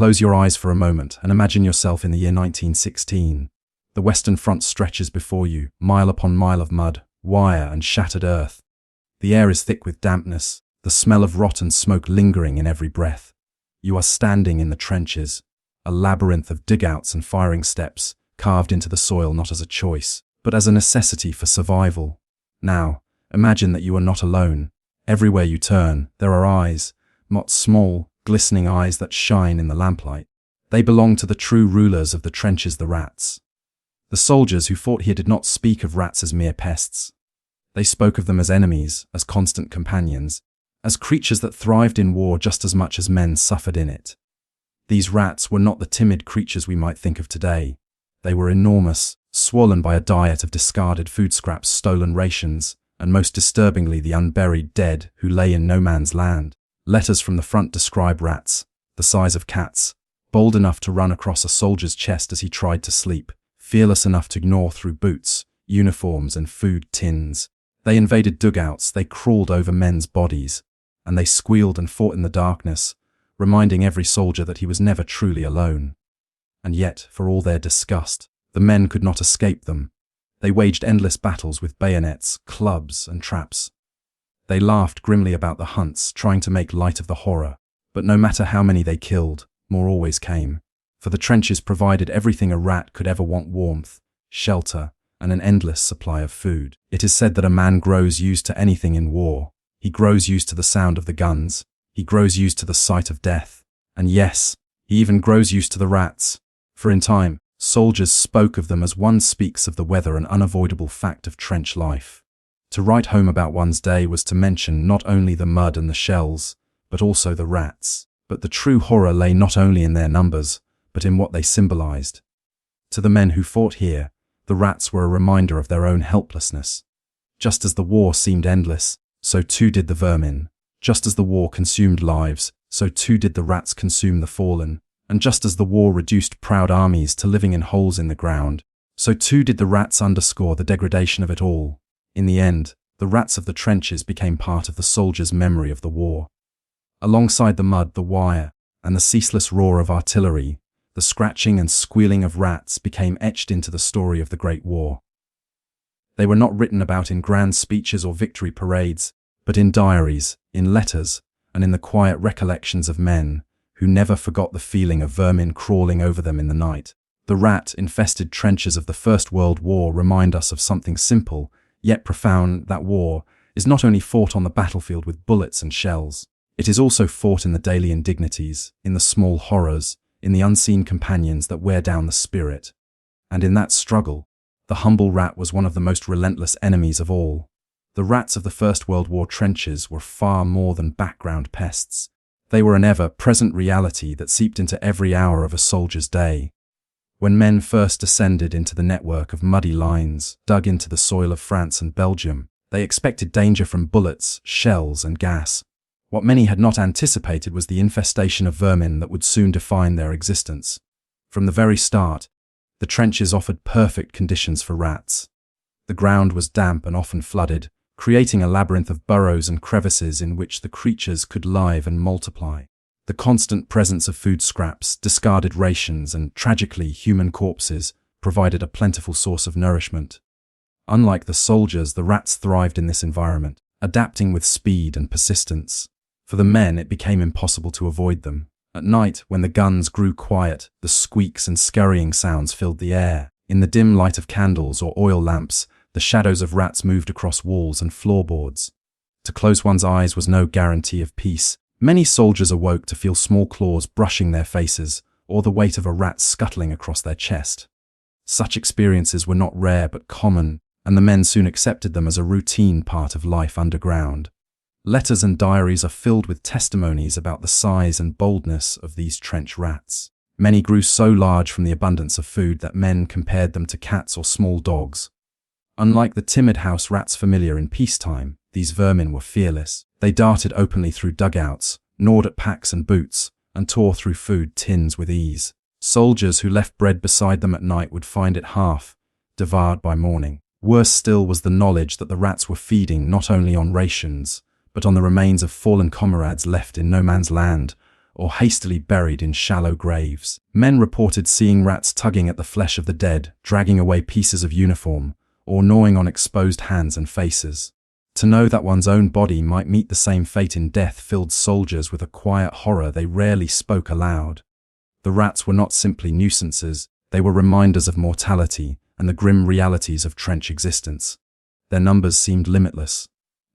Close your eyes for a moment and imagine yourself in the year 1916. The Western Front stretches before you, mile upon mile of mud, wire and shattered earth. The air is thick with dampness, the smell of rot and smoke lingering in every breath. You are standing in the trenches, a labyrinth of digouts and firing steps, carved into the soil not as a choice, but as a necessity for survival. Now, imagine that you are not alone. Everywhere you turn, there are eyes, not small, glistening eyes that shine in the lamplight. They belong to the true rulers of the trenches, the rats. The soldiers who fought here did not speak of rats as mere pests. They spoke of them as enemies, as constant companions, as creatures that thrived in war just as much as men suffered in it. These rats were not the timid creatures we might think of today. They were enormous, swollen by a diet of discarded food scraps, stolen rations, and most disturbingly the unburied dead who lay in no man's land. Letters from the front describe rats, the size of cats, bold enough to run across a soldier's chest as he tried to sleep, fearless enough to gnaw through boots, uniforms and food tins. They invaded dugouts, they crawled over men's bodies, and they squealed and fought in the darkness, reminding every soldier that he was never truly alone. And yet, for all their disgust, the men could not escape them. They waged endless battles with bayonets, clubs and traps. They laughed grimly about the hunts, trying to make light of the horror. But no matter how many they killed, more always came. For the trenches provided everything a rat could ever want: warmth, shelter, and an endless supply of food. It is said that a man grows used to anything in war. He grows used to the sound of the guns. He grows used to the sight of death. And yes, he even grows used to the rats. For in time, soldiers spoke of them as one speaks of the weather, an unavoidable fact of trench life. To write home about one's day was to mention not only the mud and the shells, but also the rats. But the true horror lay not only in their numbers, but in what they symbolized. To the men who fought here, the rats were a reminder of their own helplessness. Just as the war seemed endless, so too did the vermin. Just as the war consumed lives, so too did the rats consume the fallen. And just as the war reduced proud armies to living in holes in the ground, so too did the rats underscore the degradation of it all. In the end, the rats of the trenches became part of the soldiers' memory of the war. Alongside the mud, the wire, and the ceaseless roar of artillery, the scratching and squealing of rats became etched into the story of the Great War. They were not written about in grand speeches or victory parades, but in diaries, in letters, and in the quiet recollections of men who never forgot the feeling of vermin crawling over them in the night. The rat-infested trenches of the First World War remind us of something simple, yet profound: that war is not only fought on the battlefield with bullets and shells. It is also fought in the daily indignities, in the small horrors, in the unseen companions that wear down the spirit. And in that struggle, the humble rat was one of the most relentless enemies of all. The rats of the First World War trenches were far more than background pests. They were an ever-present reality that seeped into every hour of a soldier's day. When men first descended into the network of muddy lines dug into the soil of France and Belgium, they expected danger from bullets, shells, and gas. What many had not anticipated was the infestation of vermin that would soon define their existence. From the very start, the trenches offered perfect conditions for rats. The ground was damp and often flooded, creating a labyrinth of burrows and crevices in which the creatures could live and multiply. The constant presence of food scraps, discarded rations, and tragically human corpses provided a plentiful source of nourishment. Unlike the soldiers, the rats thrived in this environment, adapting with speed and persistence. For the men, it became impossible to avoid them. At night, when the guns grew quiet, the squeaks and scurrying sounds filled the air. In the dim light of candles or oil lamps, the shadows of rats moved across walls and floorboards. To close one's eyes was no guarantee of peace. Many soldiers awoke to feel small claws brushing their faces, or the weight of a rat scuttling across their chest. Such experiences were not rare but common, and the men soon accepted them as a routine part of life underground. Letters and diaries are filled with testimonies about the size and boldness of these trench rats. Many grew so large from the abundance of food that men compared them to cats or small dogs. Unlike the timid house rats familiar in peacetime, these vermin were fearless. They darted openly through dugouts, gnawed at packs and boots, and tore through food tins with ease. Soldiers who left bread beside them at night would find it half devoured by morning. Worse still was the knowledge that the rats were feeding not only on rations, but on the remains of fallen comrades left in no man's land, or hastily buried in shallow graves. Men reported seeing rats tugging at the flesh of the dead, dragging away pieces of uniform, or gnawing on exposed hands and faces. To know that one's own body might meet the same fate in death filled soldiers with a quiet horror they rarely spoke aloud. The rats were not simply nuisances, they were reminders of mortality and the grim realities of trench existence. Their numbers seemed limitless.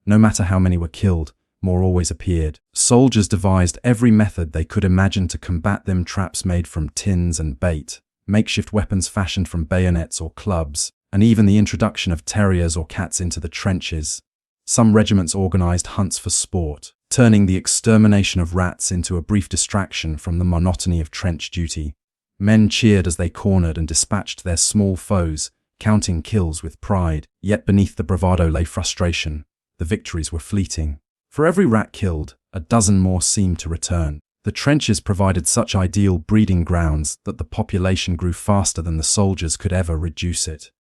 No matter how many were killed, more always appeared. Soldiers devised every method they could imagine to combat them: traps made from tins and bait, makeshift weapons fashioned from bayonets or clubs, and even the introduction of terriers or cats into the trenches. Some regiments organized hunts for sport, turning the extermination of rats into a brief distraction from the monotony of trench duty. Men cheered as they cornered and dispatched their small foes, counting kills with pride. Yet beneath the bravado lay frustration. The victories were fleeting. For every rat killed, a dozen more seemed to return. The trenches provided such ideal breeding grounds that the population grew faster than the soldiers could ever reduce it.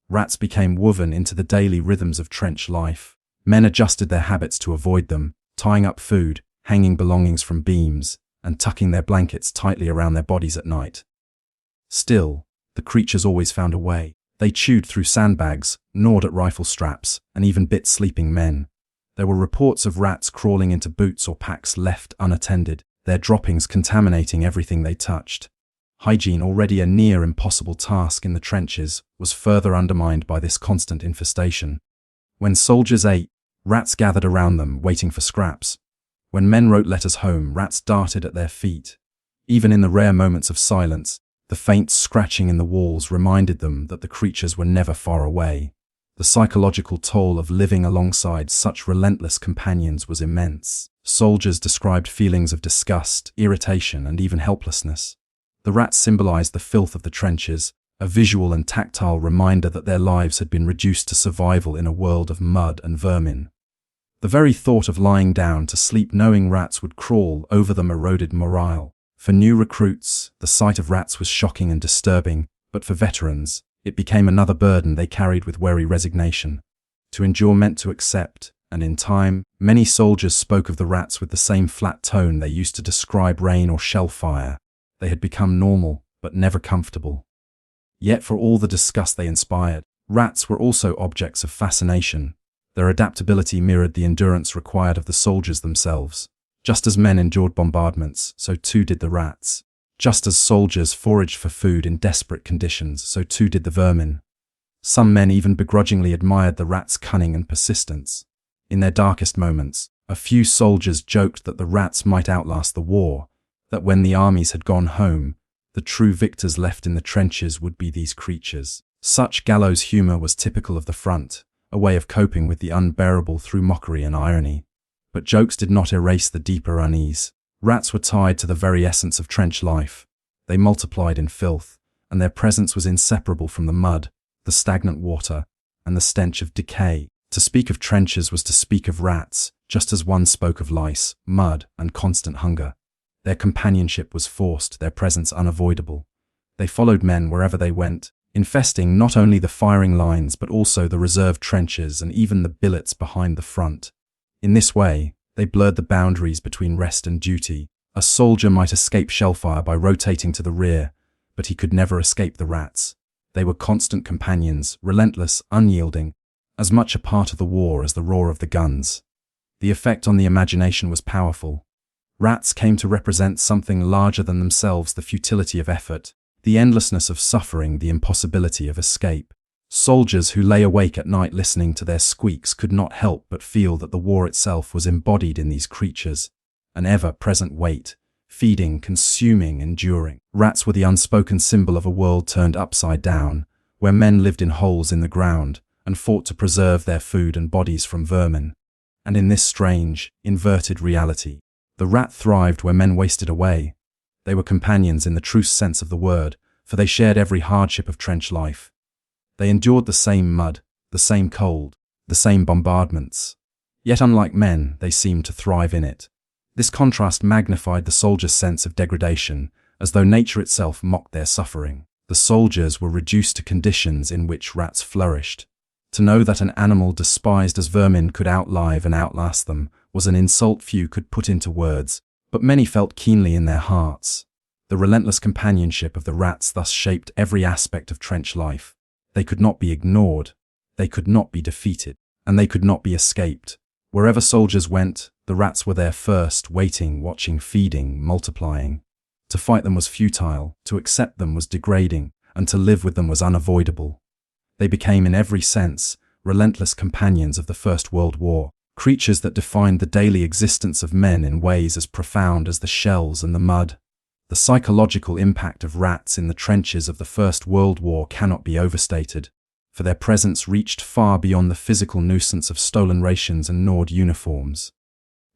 Rats became woven into the daily rhythms of trench life. Men adjusted their habits to avoid them, tying up food, hanging belongings from beams, and tucking their blankets tightly around their bodies at night. Still, the creatures always found a way. They chewed through sandbags, gnawed at rifle straps, and even bit sleeping men. There were reports of rats crawling into boots or packs left unattended, their droppings contaminating everything they touched. Hygiene, already a near impossible task in the trenches, was further undermined by this constant infestation. When soldiers ate, rats gathered around them, waiting for scraps. When men wrote letters home, rats darted at their feet. Even in the rare moments of silence, the faint scratching in the walls reminded them that the creatures were never far away. The psychological toll of living alongside such relentless companions was immense. Soldiers described feelings of disgust, irritation, and even helplessness. The rats symbolized the filth of the trenches, a visual and tactile reminder that their lives had been reduced to survival in a world of mud and vermin. The very thought of lying down to sleep knowing rats would crawl over them eroded morale. For new recruits, the sight of rats was shocking and disturbing, but for veterans, it became another burden they carried with wary resignation. To endure meant to accept, and in time, many soldiers spoke of the rats with the same flat tone they used to describe rain or shell fire. They had become normal, but never comfortable. Yet for all the disgust they inspired, rats were also objects of fascination. Their adaptability mirrored the endurance required of the soldiers themselves. Just as men endured bombardments, so too did the rats. Just as soldiers foraged for food in desperate conditions, so too did the vermin. Some men even begrudgingly admired the rats' cunning and persistence. In their darkest moments, a few soldiers joked that the rats might outlast the war, that when the armies had gone home, the true victors left in the trenches would be these creatures. Such gallows humor was typical of the front, a way of coping with the unbearable through mockery and irony. But jokes did not erase the deeper unease. Rats were tied to the very essence of trench life. They multiplied in filth, and their presence was inseparable from the mud, the stagnant water, and the stench of decay. To speak of trenches was to speak of rats, just as one spoke of lice, mud, and constant hunger. Their companionship was forced, their presence unavoidable. They followed men wherever they went, infesting not only the firing lines but also the reserve trenches and even the billets behind the front. In this way, they blurred the boundaries between rest and duty. A soldier might escape shellfire by rotating to the rear, but he could never escape the rats. They were constant companions, relentless, unyielding, as much a part of the war as the roar of the guns. The effect on the imagination was powerful. Rats came to represent something larger than themselves: the futility of effort, the endlessness of suffering, the impossibility of escape. Soldiers who lay awake at night listening to their squeaks could not help but feel that the war itself was embodied in these creatures, an ever-present weight, feeding, consuming, enduring. Rats were the unspoken symbol of a world turned upside down, where men lived in holes in the ground and fought to preserve their food and bodies from vermin. And in this strange, inverted reality, the rat thrived where men wasted away. They were companions in the true sense of the word, for they shared every hardship of trench life. They endured the same mud, the same cold, the same bombardments. Yet unlike men, they seemed to thrive in it. This contrast magnified the soldiers' sense of degradation, as though nature itself mocked their suffering. The soldiers were reduced to conditions in which rats flourished. To know that an animal despised as vermin could outlive and outlast them was an insult few could put into words, But many felt keenly in their hearts. The relentless companionship of the rats thus shaped every aspect of trench life. They could not be ignored, they could not be defeated, and they could not be escaped. Wherever soldiers went, the rats were there first, waiting, watching, feeding, multiplying. To fight them was futile, to accept them was degrading, and to live with them was unavoidable. They became, in every sense, relentless companions of the First World War, creatures that defined the daily existence of men in ways as profound as the shells and the mud. The psychological impact of rats in the trenches of the First World War cannot be overstated, for their presence reached far beyond the physical nuisance of stolen rations and gnawed uniforms.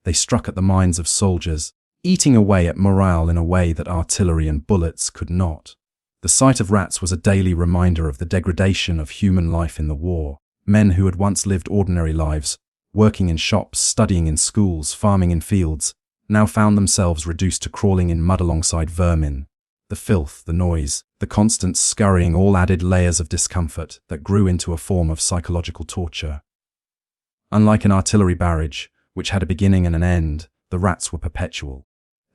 They struck at the minds of soldiers, eating away at morale in a way that artillery and bullets could not. The sight of rats was a daily reminder of the degradation of human life in the war. Men who had once lived ordinary lives, working in shops, studying in schools, farming in fields, now found themselves reduced to crawling in mud alongside vermin. The filth, the noise, the constant scurrying all added layers of discomfort that grew into a form of psychological torture. Unlike an artillery barrage, which had a beginning and an end, the rats were perpetual.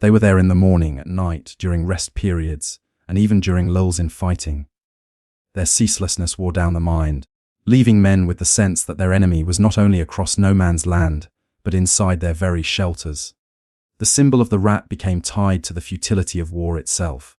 They were there in the morning, at night, during rest periods, and even during lulls in fighting. Their ceaselessness wore down the mind, leaving men with the sense that their enemy was not only across no man's land, but inside their very shelters. The symbol of the rat became tied to the futility of war itself.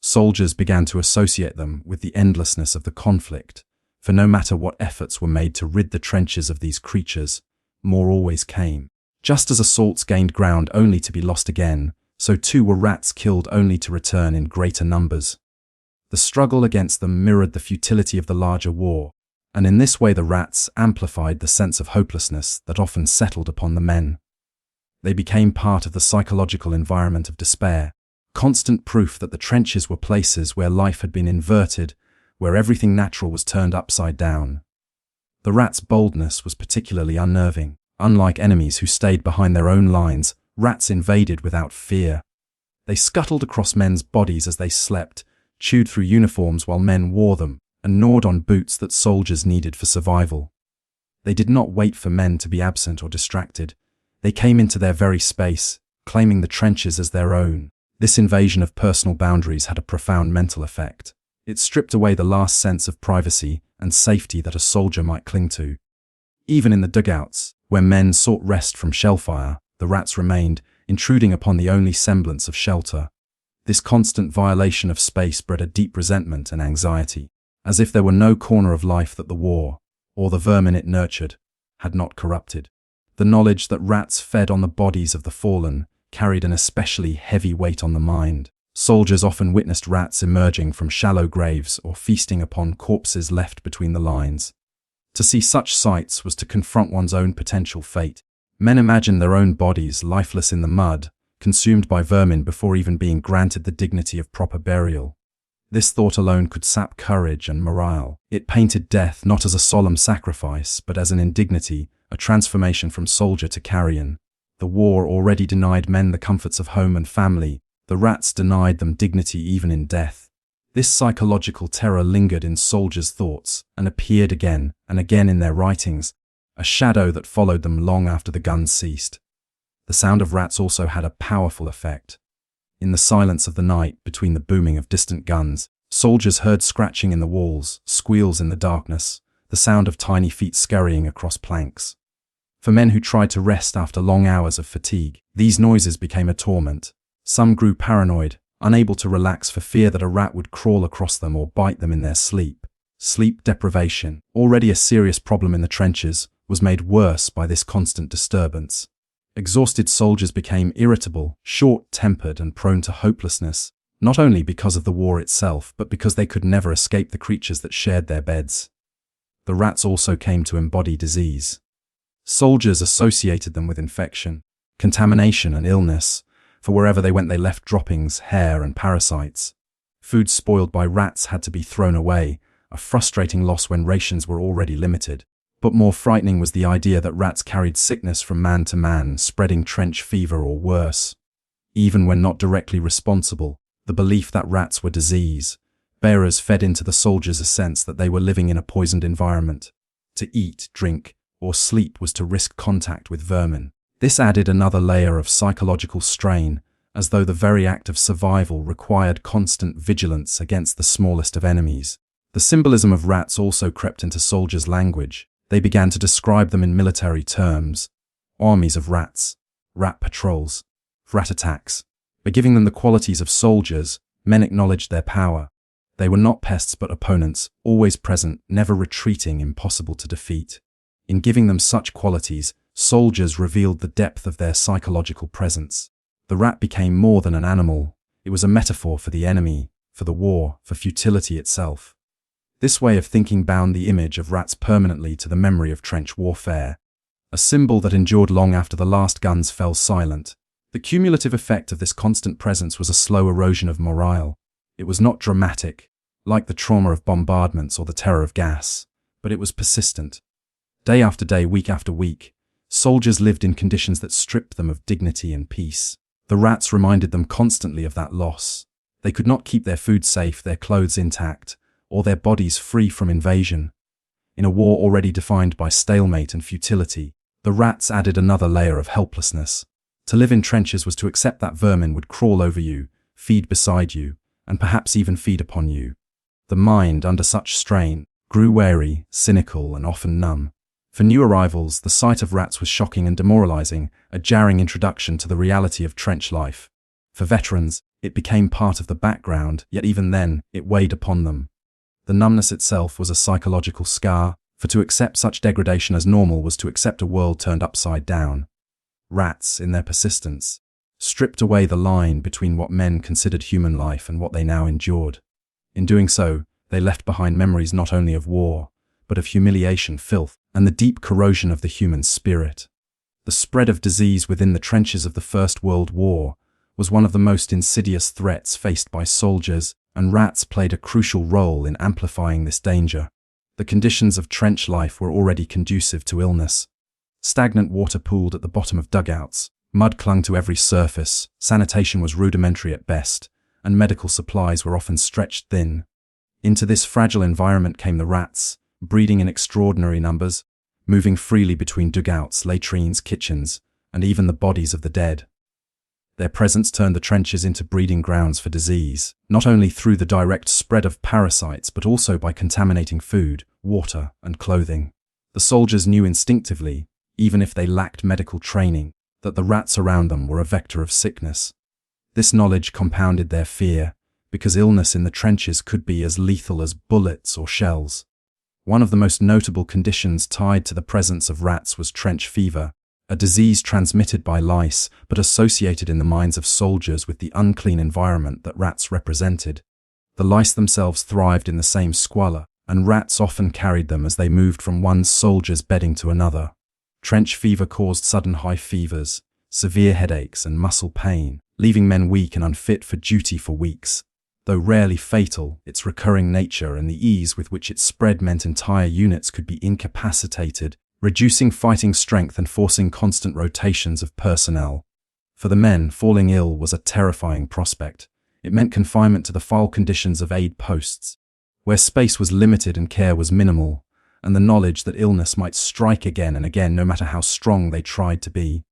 Soldiers began to associate them with the endlessness of the conflict, for no matter what efforts were made to rid the trenches of these creatures, more always came. Just as assaults gained ground only to be lost again, so too were rats killed only to return in greater numbers. The struggle against them mirrored the futility of the larger war, and in this way the rats amplified the sense of hopelessness that often settled upon the men. They became part of the psychological environment of despair, constant proof that the trenches were places where life had been inverted, where everything natural was turned upside down. The rats' boldness was particularly unnerving. Unlike enemies who stayed behind their own lines, rats invaded without fear. They scuttled across men's bodies as they slept, chewed through uniforms while men wore them, and gnawed on boots that soldiers needed for survival. They did not wait for men to be absent or distracted. They came into their very space, claiming the trenches as their own. This invasion of personal boundaries had a profound mental effect. It stripped away the last sense of privacy and safety that a soldier might cling to. Even in the dugouts, where men sought rest from shellfire, the rats remained, intruding upon the only semblance of shelter. This constant violation of space bred a deep resentment and anxiety, as if there were no corner of life that the war, or the vermin it nurtured, had not corrupted. The knowledge that rats fed on the bodies of the fallen carried an especially heavy weight on the mind. Soldiers often witnessed rats emerging from shallow graves or feasting upon corpses left between the lines. To see such sights was to confront one's own potential fate. Men imagined their own bodies lifeless in the mud, consumed by vermin before even being granted the dignity of proper burial. This thought alone could sap courage and morale. It painted death not as a solemn sacrifice, but as an indignity, a transformation from soldier to carrion. The war already denied men the comforts of home and family. The rats denied them dignity even in death. This psychological terror lingered in soldiers' thoughts and appeared again and again in their writings, a shadow that followed them long after the guns ceased. The sound of rats also had a powerful effect. In the silence of the night, between the booming of distant guns, soldiers heard scratching in the walls, squeals in the darkness, the sound of tiny feet scurrying across planks. For men who tried to rest after long hours of fatigue, these noises became a torment. Some grew paranoid, unable to relax for fear that a rat would crawl across them or bite them in their sleep. Sleep deprivation, already a serious problem in the trenches, was made worse by this constant disturbance. Exhausted soldiers became irritable, short-tempered, and prone to hopelessness, not only because of the war itself, but because they could never escape the creatures that shared their beds. The rats also came to embody disease. Soldiers associated them with infection, contamination, and illness, for wherever they went they left droppings, hair, and parasites. Food spoiled by rats had to be thrown away, a frustrating loss when rations were already limited. But more frightening was the idea that rats carried sickness from man to man, spreading trench fever or worse. Even when not directly responsible, the belief that rats were disease bearers fed into the soldiers a sense that they were living in a poisoned environment. To eat, drink, or sleep was to risk contact with vermin. This added another layer of psychological strain, as though the very act of survival required constant vigilance against the smallest of enemies. The symbolism of rats also crept into soldiers' language. They began to describe them in military terms: armies of rats, rat patrols, rat attacks. By giving them the qualities of soldiers, men acknowledged their power. They were not pests but opponents, always present, never retreating, impossible to defeat. In giving them such qualities, soldiers revealed the depth of their psychological presence. The rat became more than an animal. It was a metaphor for the enemy, for the war, for futility itself. This way of thinking bound the image of rats permanently to the memory of trench warfare, a symbol that endured long after the last guns fell silent. The cumulative effect of this constant presence was a slow erosion of morale. It was not dramatic, like the trauma of bombardments or the terror of gas, but it was persistent. Day after day, week after week, soldiers lived in conditions that stripped them of dignity and peace. The rats reminded them constantly of that loss. They could not keep their food safe, their clothes intact, or their bodies free from invasion. In a war already defined by stalemate and futility, the rats added another layer of helplessness. To live in trenches was to accept that vermin would crawl over you, feed beside you, and perhaps even feed upon you. The mind, under such strain, grew wary, cynical, and often numb. For new arrivals, the sight of rats was shocking and demoralizing, a jarring introduction to the reality of trench life. For veterans, it became part of the background, yet even then, it weighed upon them. The numbness itself was a psychological scar, for to accept such degradation as normal was to accept a world turned upside down. Rats, in their persistence, stripped away the line between what men considered human life and what they now endured. In doing so, they left behind memories not only of war, but of humiliation, filth, and the deep corrosion of the human spirit. The spread of disease within the trenches of the First World War was one of the most insidious threats faced by soldiers, and rats played a crucial role in amplifying this danger. The conditions of trench life were already conducive to illness. Stagnant water pooled at the bottom of dugouts, mud clung to every surface, sanitation was rudimentary at best, and medical supplies were often stretched thin. Into this fragile environment came the rats, breeding in extraordinary numbers, moving freely between dugouts, latrines, kitchens, and even the bodies of the dead. Their presence turned the trenches into breeding grounds for disease, not only through the direct spread of parasites but also by contaminating food, water, and clothing. The soldiers knew instinctively, even if they lacked medical training, that the rats around them were a vector of sickness. This knowledge compounded their fear, because illness in the trenches could be as lethal as bullets or shells. One of the most notable conditions tied to the presence of rats was trench fever, a disease transmitted by lice but associated in the minds of soldiers with the unclean environment that rats represented. The lice themselves thrived in the same squalor, and rats often carried them as they moved from one soldier's bedding to another. Trench fever caused sudden high fevers, severe headaches, and muscle pain, leaving men weak and unfit for duty for weeks. Though rarely fatal, its recurring nature and the ease with which it spread meant entire units could be incapacitated, reducing fighting strength and forcing constant rotations of personnel. For the men, falling ill was a terrifying prospect. It meant confinement to the foul conditions of aid posts, where space was limited and care was minimal, and the knowledge that illness might strike again and again no matter how strong they tried to be.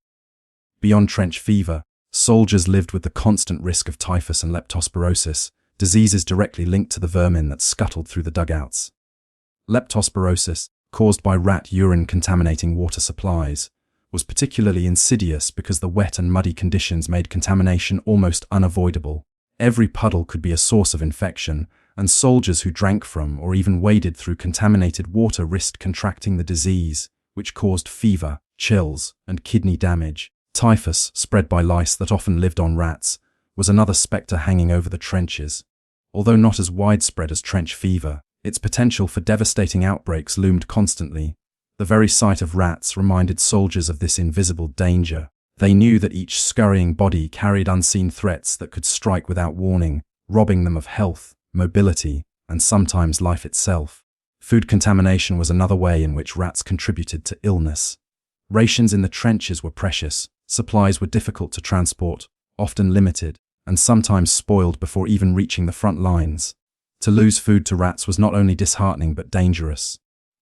Beyond trench fever, soldiers lived with the constant risk of typhus and leptospirosis, diseases directly linked to the vermin that scuttled through the dugouts. Leptospirosis, caused by rat urine contaminating water supplies, was particularly insidious because the wet and muddy conditions made contamination almost unavoidable. Every puddle could be a source of infection, and soldiers who drank from or even waded through contaminated water risked contracting the disease, which caused fever, chills, and kidney damage. Typhus, spread by lice that often lived on rats, was another spectre hanging over the trenches. Although not as widespread as trench fever, its potential for devastating outbreaks loomed constantly. The very sight of rats reminded soldiers of this invisible danger. They knew that each scurrying body carried unseen threats that could strike without warning, robbing them of health, mobility, and sometimes life itself. Food contamination was another way in which rats contributed to illness. Rations in the trenches were precious, supplies were difficult to transport, often limited, and sometimes spoiled before even reaching the front lines. To lose food to rats was not only disheartening but dangerous.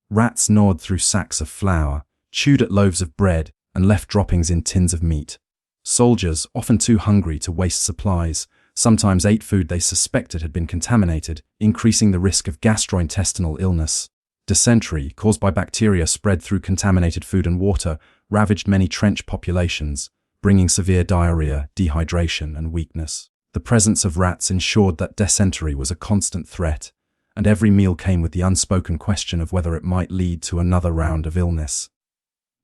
Rats gnawed through sacks of flour, chewed at loaves of bread, and left droppings in tins of meat. Soldiers, often too hungry to waste supplies, sometimes ate food they suspected had been contaminated, increasing the risk of gastrointestinal illness. Dysentery, caused by bacteria spread through contaminated food and water, ravaged many trench populations, bringing severe diarrhea, dehydration, and weakness. The presence of rats ensured that dysentery was a constant threat, and every meal came with the unspoken question of whether it might lead to another round of illness.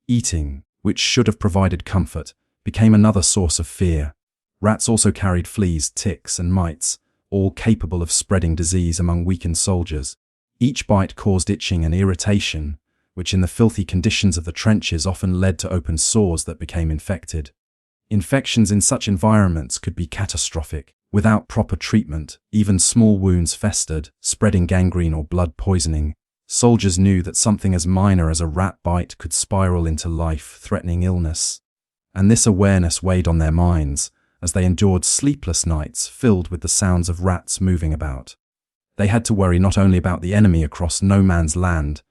Eating, which should have provided comfort, became another source of fear. Rats also carried fleas, ticks, and mites, all capable of spreading disease among weakened soldiers. Each bite caused itching and irritation, which in the filthy conditions of the trenches often led to open sores that became infected. Infections in such environments could be catastrophic. Without proper treatment, even small wounds festered, spreading gangrene or blood poisoning. Soldiers knew that something as minor as a rat bite could spiral into life-threatening illness. And this awareness weighed on their minds as they endured sleepless nights filled with the sounds of rats moving about. They had to worry not only about the enemy across no man's land,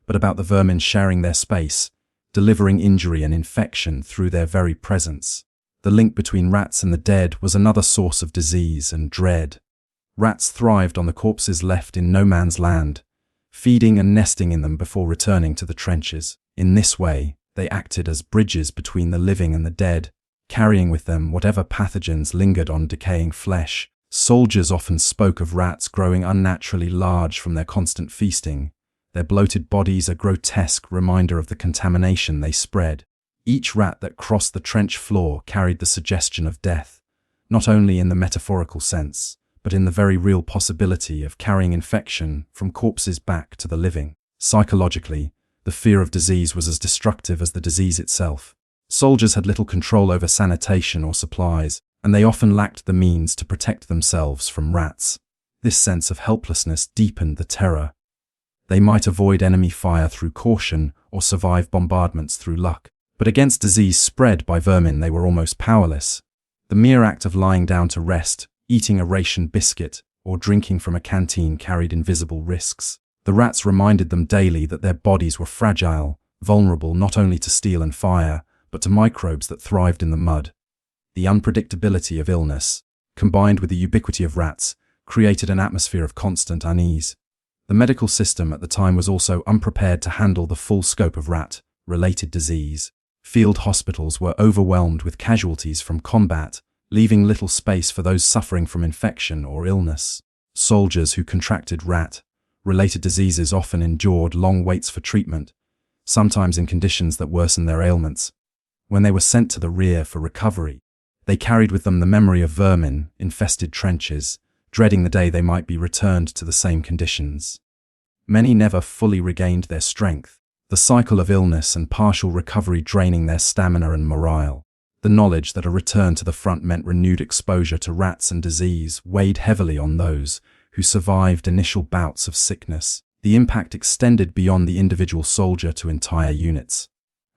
but about the vermin sharing their space, delivering injury and infection through their very presence. The link between rats and the dead was another source of disease and dread. Rats thrived on the corpses left in no man's land, feeding and nesting in them before returning to the trenches. In this way, they acted as bridges between the living and the dead, carrying with them whatever pathogens lingered on decaying flesh. Soldiers often spoke of rats growing unnaturally large from their constant feasting, their bloated bodies a grotesque reminder of the contamination they spread. Each rat that crossed the trench floor carried the suggestion of death, not only in the metaphorical sense, but in the very real possibility of carrying infection from corpses back to the living. Psychologically, the fear of disease was as destructive as the disease itself. Soldiers had little control over sanitation or supplies, and they often lacked the means to protect themselves from rats. This sense of helplessness deepened the terror. They might avoid enemy fire through caution or survive bombardments through luck. But against disease spread by vermin they were almost powerless. The mere act of lying down to rest, eating a ration biscuit, or drinking from a canteen carried invisible risks. The rats reminded them daily that their bodies were fragile, vulnerable not only to steel and fire, but to microbes that thrived in the mud. The unpredictability of illness, combined with the ubiquity of rats, created an atmosphere of constant unease. The medical system at the time was also unprepared to handle the full scope of rat-related disease. Field hospitals were overwhelmed with casualties from combat, leaving little space for those suffering from infection or illness. Soldiers who contracted rat-related diseases often endured long waits for treatment, sometimes in conditions that worsened their ailments. When they were sent to the rear for recovery, they carried with them the memory of vermin-infested trenches, dreading the day they might be returned to the same conditions. Many never fully regained their strength, the cycle of illness and partial recovery draining their stamina and morale. The knowledge that a return to the front meant renewed exposure to rats and disease weighed heavily on those who survived initial bouts of sickness. The impact extended beyond the individual soldier to entire units.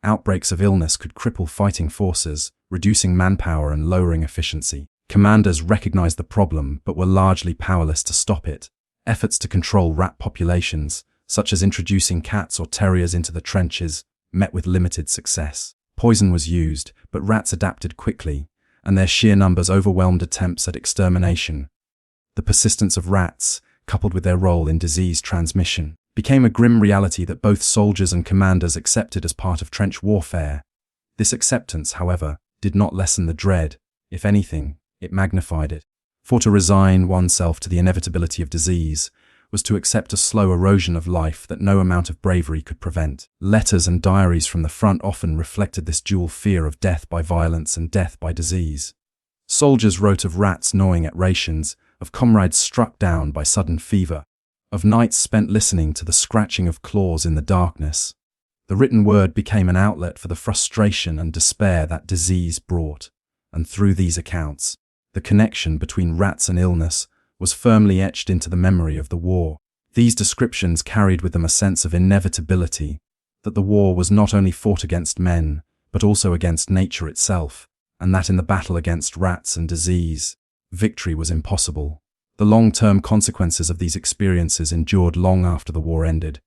Outbreaks of illness could cripple fighting forces, reducing manpower and lowering efficiency. Commanders recognized the problem but were largely powerless to stop it. Efforts to control rat populations, such as introducing cats or terriers into the trenches, met with limited success. Poison was used, but rats adapted quickly, and their sheer numbers overwhelmed attempts at extermination. The persistence of rats, coupled with their role in disease transmission, became a grim reality that both soldiers and commanders accepted as part of trench warfare. This acceptance, however, did not lessen the dread. If anything, it magnified it. For to resign oneself to the inevitability of disease was to accept a slow erosion of life that no amount of bravery could prevent. Letters and diaries from the front often reflected this dual fear of death by violence and death by disease. Soldiers wrote of rats gnawing at rations, of comrades struck down by sudden fever, of nights spent listening to the scratching of claws in the darkness. The written word became an outlet for the frustration and despair that disease brought, and through these accounts, the connection between rats and illness was firmly etched into the memory of the war. These descriptions carried with them a sense of inevitability, that the war was not only fought against men, but also against nature itself, and that in the battle against rats and disease, victory was impossible. The long-term consequences of these experiences endured long after the war ended.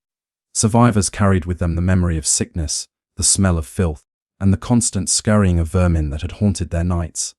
Survivors carried with them the memory of sickness, the smell of filth, and the constant scurrying of vermin that had haunted their nights.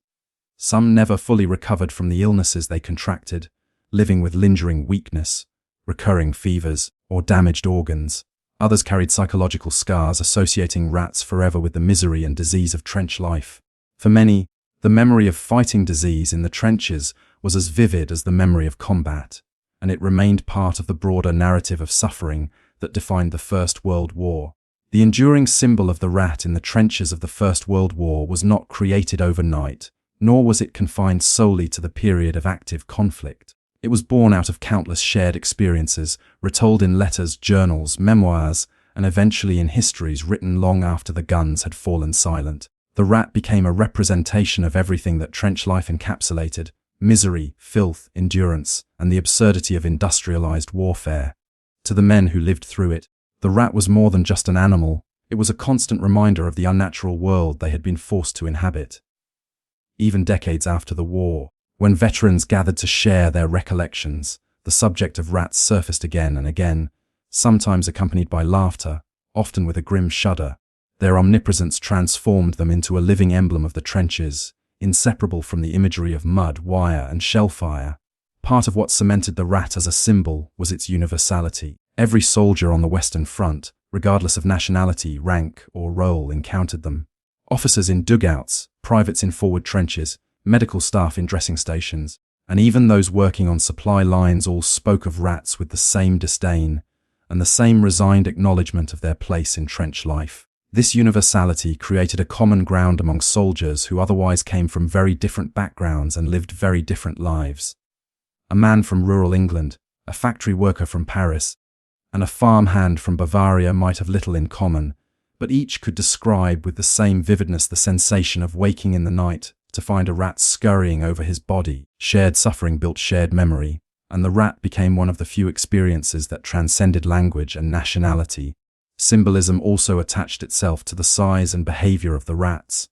Some never fully recovered from the illnesses they contracted, living with lingering weakness, recurring fevers, or damaged organs. Others carried psychological scars associating rats forever with the misery and disease of trench life. For many, the memory of fighting disease in the trenches was as vivid as the memory of combat, and it remained part of the broader narrative of suffering that defined the First World War. The enduring symbol of the rat in the trenches of the First World War was not created overnight, nor was it confined solely to the period of active conflict. It was born out of countless shared experiences, retold in letters, journals, memoirs, and eventually in histories written long after the guns had fallen silent. The rat became a representation of everything that trench life encapsulated: misery, filth, endurance, and the absurdity of industrialized warfare. To the men who lived through it, the rat was more than just an animal. It was a constant reminder of the unnatural world they had been forced to inhabit. Even decades after the war, when veterans gathered to share their recollections, the subject of rats surfaced again and again, sometimes accompanied by laughter, often with a grim shudder. Their omnipresence transformed them into a living emblem of the trenches, inseparable from the imagery of mud, wire, and shellfire. Part of what cemented the rat as a symbol was its universality. Every soldier on the Western Front, regardless of nationality, rank, or role, encountered them. Officers in dugouts, privates in forward trenches, medical staff in dressing stations, and even those working on supply lines all spoke of rats with the same disdain and the same resigned acknowledgement of their place in trench life. This universality created a common ground among soldiers who otherwise came from very different backgrounds and lived very different lives. A man from rural England, a factory worker from Paris, and a farmhand from Bavaria might have little in common, but each could describe with the same vividness the sensation of waking in the night to find a rat scurrying over his body. Shared suffering built shared memory, and the rat became one of the few experiences that transcended language and nationality. Symbolism also attached itself to the size and behavior of the rats.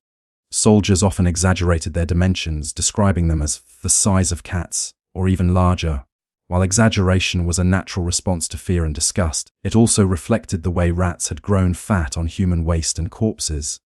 Soldiers often exaggerated their dimensions, describing them as the size of cats, or even larger. While exaggeration was a natural response to fear and disgust, it also reflected the way rats had grown fat on human waste and corpses.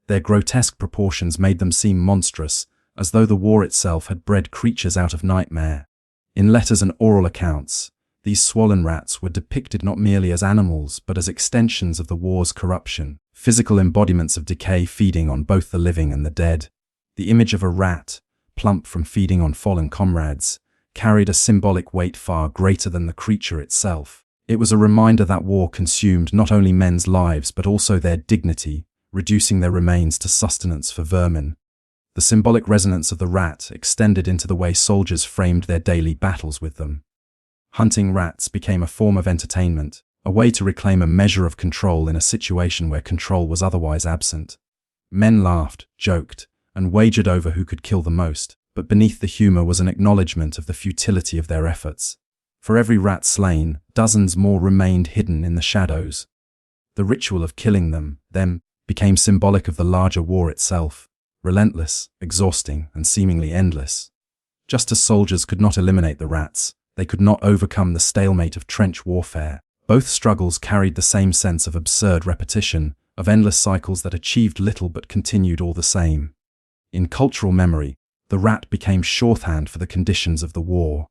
Their grotesque proportions made them seem monstrous, as though the war itself had bred creatures out of nightmare. In letters and oral accounts, these swollen rats were depicted not merely as animals, but as extensions of the war's corruption, physical embodiments of decay feeding on both the living and the dead. The image of a rat, plump from feeding on fallen comrades, carried a symbolic weight far greater than the creature itself. It was a reminder that war consumed not only men's lives but also their dignity, reducing their remains to sustenance for vermin. The symbolic resonance of the rat extended into the way soldiers framed their daily battles with them. Hunting rats became a form of entertainment, a way to reclaim a measure of control in a situation where control was otherwise absent. Men laughed, joked, and wagered over who could kill the most, but beneath the humor was an acknowledgement of the futility of their efforts. For every rat slain, dozens more remained hidden in the shadows. The ritual of killing them became symbolic of the larger war itself, relentless, exhausting, and seemingly endless. Just as soldiers could not eliminate the rats, they could not overcome the stalemate of trench warfare. Both struggles carried the same sense of absurd repetition, of endless cycles that achieved little but continued all the same. In cultural memory, the rat became shorthand for the conditions of the war.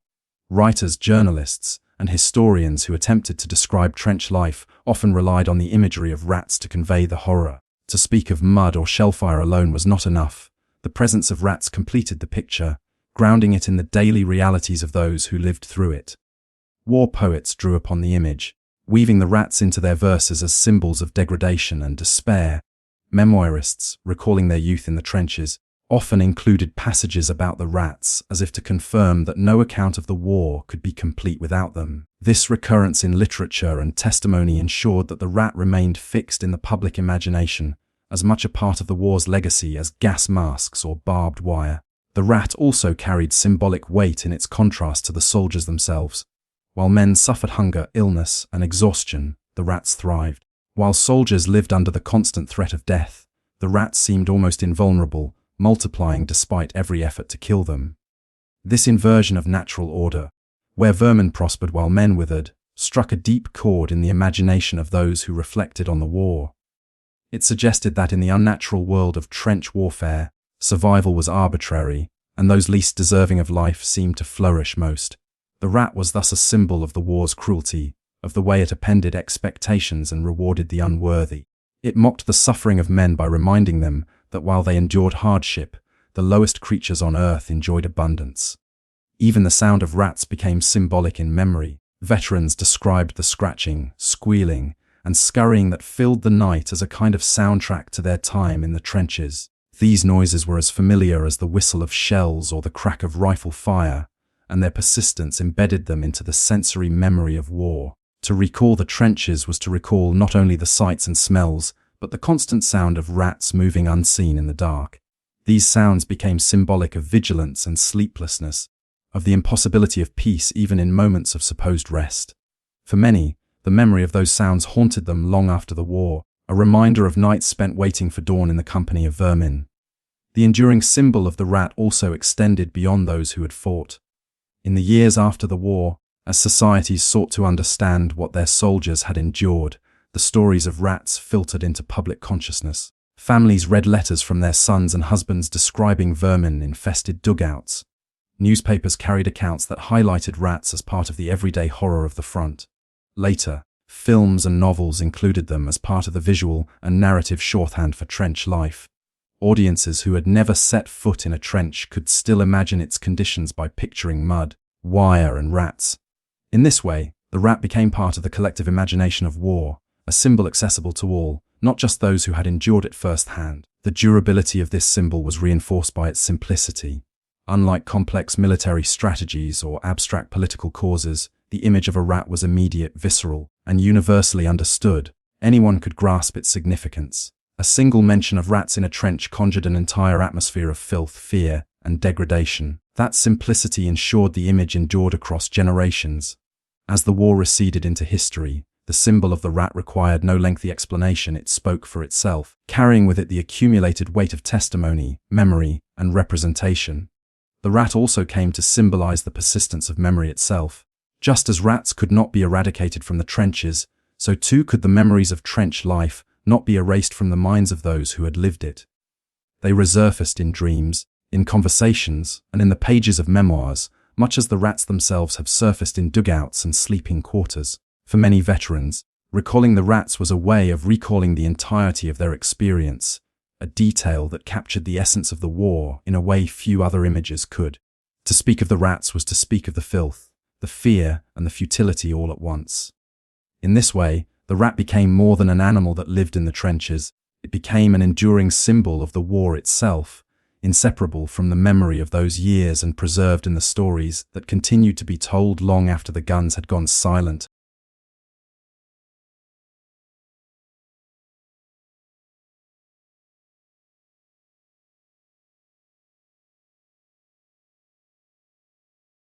Writers, journalists, and historians who attempted to describe trench life often relied on the imagery of rats to convey the horror. To speak of mud or shellfire alone was not enough. The presence of rats completed the picture, grounding it in the daily realities of those who lived through it. War poets drew upon the image, weaving the rats into their verses as symbols of degradation and despair. Memoirists, recalling their youth in the trenches, often included passages about the rats as if to confirm that no account of the war could be complete without them. This recurrence in literature and testimony ensured that the rat remained fixed in the public imagination, as much a part of the war's legacy as gas masks or barbed wire. The rat also carried symbolic weight in its contrast to the soldiers themselves. While men suffered hunger, illness, and exhaustion, the rats thrived. While soldiers lived under the constant threat of death, the rats seemed almost invulnerable, multiplying despite every effort to kill them. This inversion of natural order, where vermin prospered while men withered, struck a deep chord in the imagination of those who reflected on the war. It suggested that in the unnatural world of trench warfare, survival was arbitrary, and those least deserving of life seemed to flourish most. The rat was thus a symbol of the war's cruelty, of the way it appended expectations and rewarded the unworthy. It mocked the suffering of men by reminding them that while they endured hardship, the lowest creatures on earth enjoyed abundance. Even the sound of rats became symbolic in memory. Veterans described the scratching, squealing, and scurrying that filled the night as a kind of soundtrack to their time in the trenches. These noises were as familiar as the whistle of shells or the crack of rifle fire, and their persistence embedded them into the sensory memory of war. To recall the trenches was to recall not only the sights and smells, but the constant sound of rats moving unseen in the dark. These sounds became symbolic of vigilance and sleeplessness, of the impossibility of peace even in moments of supposed rest. For many, the memory of those sounds haunted them long after the war, a reminder of nights spent waiting for dawn in the company of vermin. The enduring symbol of the rat also extended beyond those who had fought. In the years after the war, as societies sought to understand what their soldiers had endured, the stories of rats filtered into public consciousness. Families read letters from their sons and husbands describing vermin-infested dugouts. Newspapers carried accounts that highlighted rats as part of the everyday horror of the front. Later, films and novels included them as part of the visual and narrative shorthand for trench life. Audiences who had never set foot in a trench could still imagine its conditions by picturing mud, wire, and rats. In this way, the rat became part of the collective imagination of war, a symbol accessible to all, not just those who had endured it firsthand. The durability of this symbol was reinforced by its simplicity. Unlike complex military strategies or abstract political causes, the image of a rat was immediate, visceral, and universally understood. Anyone could grasp its significance. A single mention of rats in a trench conjured an entire atmosphere of filth, fear, and degradation. That simplicity ensured the image endured across generations. As the war receded into history, the symbol of the rat required no lengthy explanation. It spoke for itself, carrying with it the accumulated weight of testimony, memory, and representation. The rat also came to symbolize the persistence of memory itself. Just as rats could not be eradicated from the trenches, so too could the memories of trench life not be erased from the minds of those who had lived it. They resurfaced in dreams, in conversations, and in the pages of memoirs, much as the rats themselves have surfaced in dugouts and sleeping quarters. For many veterans, recalling the rats was a way of recalling the entirety of their experience, a detail that captured the essence of the war in a way few other images could. To speak of the rats was to speak of the filth, the fear, and the futility all at once. In this way, the rat became more than an animal that lived in the trenches. It became an enduring symbol of the war itself, inseparable from the memory of those years and preserved in the stories that continued to be told long after the guns had gone silent